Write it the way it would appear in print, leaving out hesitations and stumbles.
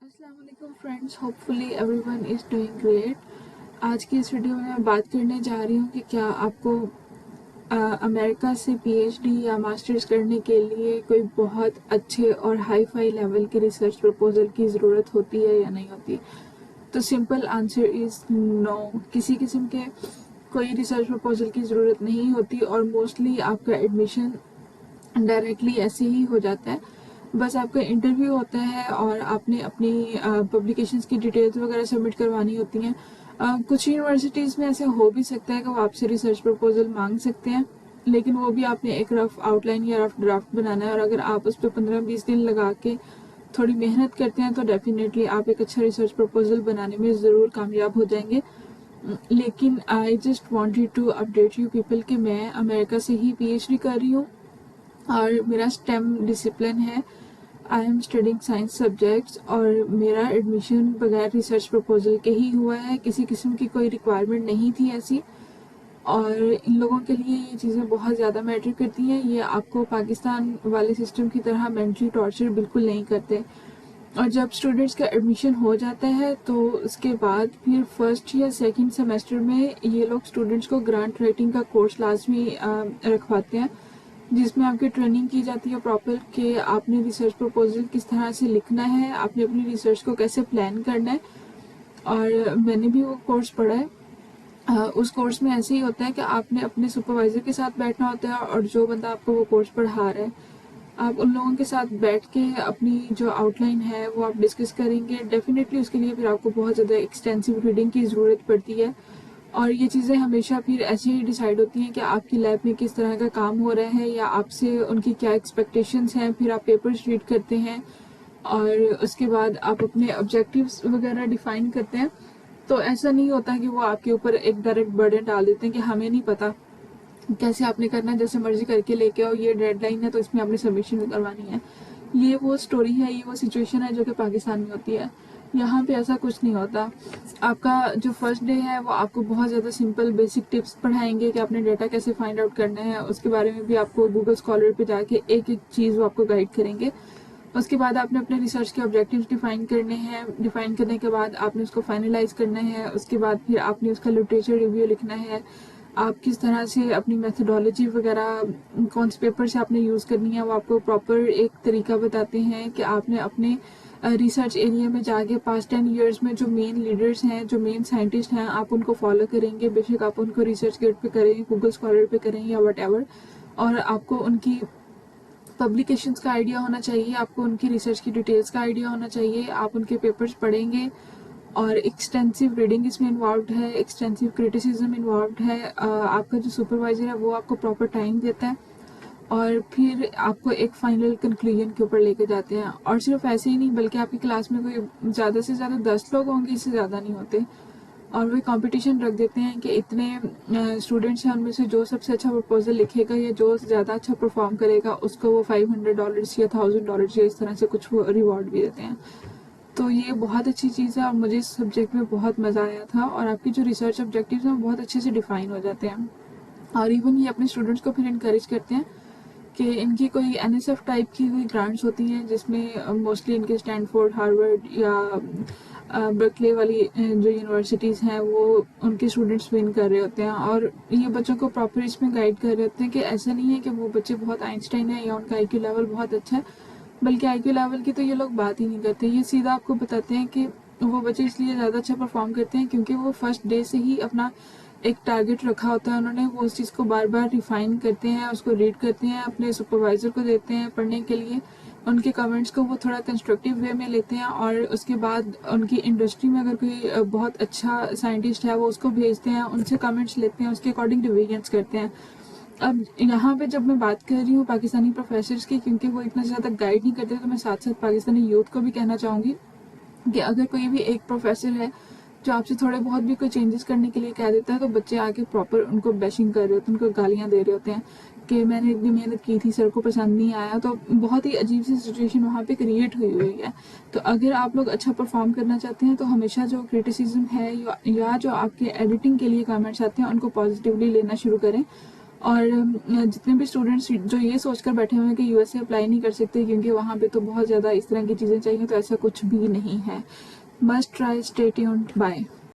अस्सलाम वालेकुम friends, hopefully everyone is doing great. आज की इस वीडियो में मैं बात करने जा रही हूँ कि क्या आपको अमेरिका से पीएचडी या मास्टर्स करने के लिए कोई बहुत अच्छे और हाई फाई लेवल के रिसर्च प्रपोजल की ज़रूरत होती है या नहीं होती। तो सिंपल आंसर इज़ नो। किसी किस्म के कोई रिसर्च प्रपोजल की ज़रूरत नहीं होती और मोस्टली आपका एडमिशन डायरेक्टली ऐसे ही हो जाता है। बस आपका इंटरव्यू होता है और आपने अपनी पब्लिकेशंस की डिटेल्स वगैरह सबमिट करवानी होती हैं। कुछ यूनिवर्सिटीज़ में ऐसे हो भी सकता है कि वो आपसे रिसर्च प्रपोजल मांग सकते हैं, लेकिन वो भी आपने एक रफ आउटलाइन या रफ ड्राफ्ट बनाना है और अगर आप उस पर 15-20 दिन लगा के थोड़ी मेहनत करते हैं तो डेफिनेटली आप एक अच्छा रिसर्च प्रपोजल बनाने में ज़रूर कामयाब हो जाएंगे। लेकिन I just wanted to update you people कि मैं अमेरिका से ही पीएचडी कर रही हूँ और मेरा स्टेम डिसिप्लिन है। I am studying science subjects और मेरा एडमिशन बगैर रिसर्च प्रपोजल के ही हुआ है। किसी किस्म की कोई रिक्वायरमेंट नहीं थी ऐसी, और इन लोगों के लिए ये चीज़ें बहुत ज़्यादा मैटर करती हैं। ये आपको पाकिस्तान वाले सिस्टम की तरह मेंटली टॉर्चर बिल्कुल नहीं करते। और जब स्टूडेंट्स का एडमिशन हो जाता है तो उसके बाद फिर फर्स्ट या सेकंड सेमेस्टर में ये लोग स्टूडेंट्स को ग्रांट राइटिंग का कोर्स लाजमी रखवाते हैं, जिसमें आपकी ट्रेनिंग की जाती है प्रॉपर कि आपने रिसर्च प्रपोजल किस तरह से लिखना है, आपने अपनी रिसर्च को कैसे प्लान करना है। और मैंने भी वो कोर्स पढ़ा है। उस कोर्स में ऐसे ही होता है कि आपने अपने सुपरवाइज़र के साथ बैठना होता है और जो बंदा आपको वो कोर्स पढ़ा रहा है आप उन लोगों के साथ बैठ के अपनी जो आउटलाइन है वो आप डिस्कस करेंगे। डेफिनेटली उसके लिए फिर आपको बहुत ज़्यादा एक्सटेंसिव रीडिंग की ज़रूरत पड़ती है और ये चीज़ें हमेशा फिर ऐसे ही डिसाइड होती हैं कि आपकी लैब में किस तरह का काम हो रहा है या आपसे उनकी क्या एक्सपेक्टेशंस हैं। फिर आप पेपर्स रीड करते हैं और उसके बाद आप अपने ऑब्जेक्टिव्स वगैरह डिफाइन करते हैं। तो ऐसा नहीं होता कि वो आपके ऊपर एक डायरेक्ट बर्डन डाल देते हैं कि हमें नहीं पता कैसे आपने करना है, जैसे मर्जी करके लेके आओ, ये डेडलाइन है तो इसमें आपने सबमिशन करवानी है। ये वो स्टोरी है, ये वो सिचुएशन है जो कि पाकिस्तान में होती है। यहाँ पे ऐसा कुछ नहीं होता। आपका जो फर्स्ट डे है वो आपको बहुत ज़्यादा सिंपल बेसिक टिप्स पढ़ाएंगे कि आपने डाटा कैसे फाइंड आउट करना है। उसके बारे में भी आपको गूगल स्कॉलर पे जाके एक एक चीज़ वो आपको गाइड करेंगे। उसके बाद आपने अपने रिसर्च के ऑब्जेक्टिव्स डिफाइन करने हैं। डिफाइन करने के बाद आपने उसको फाइनलाइज करना है। उसके बाद फिर आपने उसका लिटरेचर रिव्यू लिखना है। आप किस तरह से अपनी मेथडोलॉजी वगैरह कौन से पेपर से आपने यूज़ करनी है वो आपको प्रॉपर एक तरीका बताते हैं कि आपने अपने रिसर्च एरिया में जाके पास्ट 10 ईयर्स में जो मेन लीडर्स हैं, जो मेन साइंटिस्ट हैं, आप उनको फॉलो करेंगे। बेशक आप उनको रिसर्च गेट पे करें, गूगल स्कॉलर पे करें या वट एवर। और आपको उनकी पब्लिकेशंस का आइडिया होना चाहिए, आपको उनकी रिसर्च की डिटेल्स का आइडिया होना चाहिए। आप उनके पेपर्स पढ़ेंगे और एक्सटेंसिव रीडिंग इसमें इन्वॉल्व है, एक्सटेंसिव क्रिटिसिज्म इन्वॉल्व है। आपका जो सुपरवाइजर है वो आपको प्रॉपर टाइम देता है और फिर आपको एक फाइनल कंक्लूजन के ऊपर लेके जाते हैं। और सिर्फ ऐसे ही नहीं बल्कि आपकी क्लास में कोई ज़्यादा से ज़्यादा 10 लोग होंगे, इससे ज़्यादा नहीं होते। और वो कंपटीशन रख देते हैं कि इतने स्टूडेंट्स हैं, उनमें से जो सबसे अच्छा प्रपोजल लिखेगा या जो ज़्यादा अच्छा परफॉर्म करेगा उसको वो $500 या $1000 या इस तरह से कुछ वो रिवॉर्ड भी देते हैं। तो ये बहुत अच्छी चीज़ है और मुझे इस सब्जेक्ट में बहुत मज़ा आया था। और आपकी जो रिसर्च ऑब्जेक्टिव्स हैं वो बहुत अच्छे से डिफाइन हो जाते हैं। और इवन ये अपने स्टूडेंट्स को फिर इनकरेज करते हैं कि इनकी कोई एनएसएफ टाइप की कोई ग्रांट्स होती हैं जिसमें मोस्टली इनके स्टैनफोर्ड, हार्वर्ड या बर्कले वाली जो यूनिवर्सिटीज़ हैं वो उनके स्टूडेंट्स विन कर रहे होते हैं। और ये बच्चों को प्रॉपर इसमें गाइड कर रहे होते हैं कि ऐसा नहीं है कि वो बच्चे बहुत आइंस्टाइन है या उनका आईक्यू लेवल बहुत अच्छा है, बल्कि आईक्यू लेवल की तो ये लोग बात ही नहीं करते। ये सीधा आपको बताते हैं कि वो बच्चे इसलिए ज़्यादा अच्छा परफॉर्म करते हैं क्योंकि वो फर्स्ट डे से ही अपना एक टारगेट रखा होता है उन्होंने। वो उस चीज़ को बार बार रिफाइन करते हैं, उसको रीड करते हैं, अपने सुपरवाइज़र को देते हैं पढ़ने के लिए। उनके कमेंट्स को वो थोड़ा कंस्ट्रक्टिव वे में लेते हैं और उसके बाद उनकी इंडस्ट्री में अगर कोई बहुत अच्छा साइंटिस्ट है वो उसको भेजते हैं, उनसे कमेंट्स लेते हैं, उसके अकॉर्डिंग रिविजन्स करते हैं। अब यहाँ पे जब मैं बात कर रही हूँ पाकिस्तानी प्रोफेसर्स की, क्योंकि वो इतना ज़्यादा गाइड नहीं करते, तो मैं साथ साथ पाकिस्तानी यूथ को भी कहना चाहूँगी कि अगर कोई भी एक प्रोफेसर है जो आपसे थोड़े बहुत भी कोई चेंजेस करने के लिए कह देता है तो बच्चे आके प्रॉपर उनको बैशिंग कर रहे होते हैं, उनको गालियाँ दे रहे होते हैं कि मैंने इतनी मेहनत की थी, सर को पसंद नहीं आया। तो बहुत ही अजीब सी सिचुएशन वहाँ पे क्रिएट हुई हुई है। तो अगर आप लोग अच्छा परफॉर्म करना चाहते हैं तो हमेशा जो क्रिटिसिज्म है या जो आपके एडिटिंग के लिए कमेंट्स आते हैं उनको पॉजिटिवली लेना शुरू करें और जितने भी स्टूडेंट्स जो ये सोचकर बैठे हुए हैं कि यूएसए अप्लाई नहीं कर सकते क्योंकि वहाँ पे तो बहुत ज़्यादा इस तरह की चीज़ें चाहिए, तो ऐसा कुछ भी नहीं है। Must try, stay tuned, bye.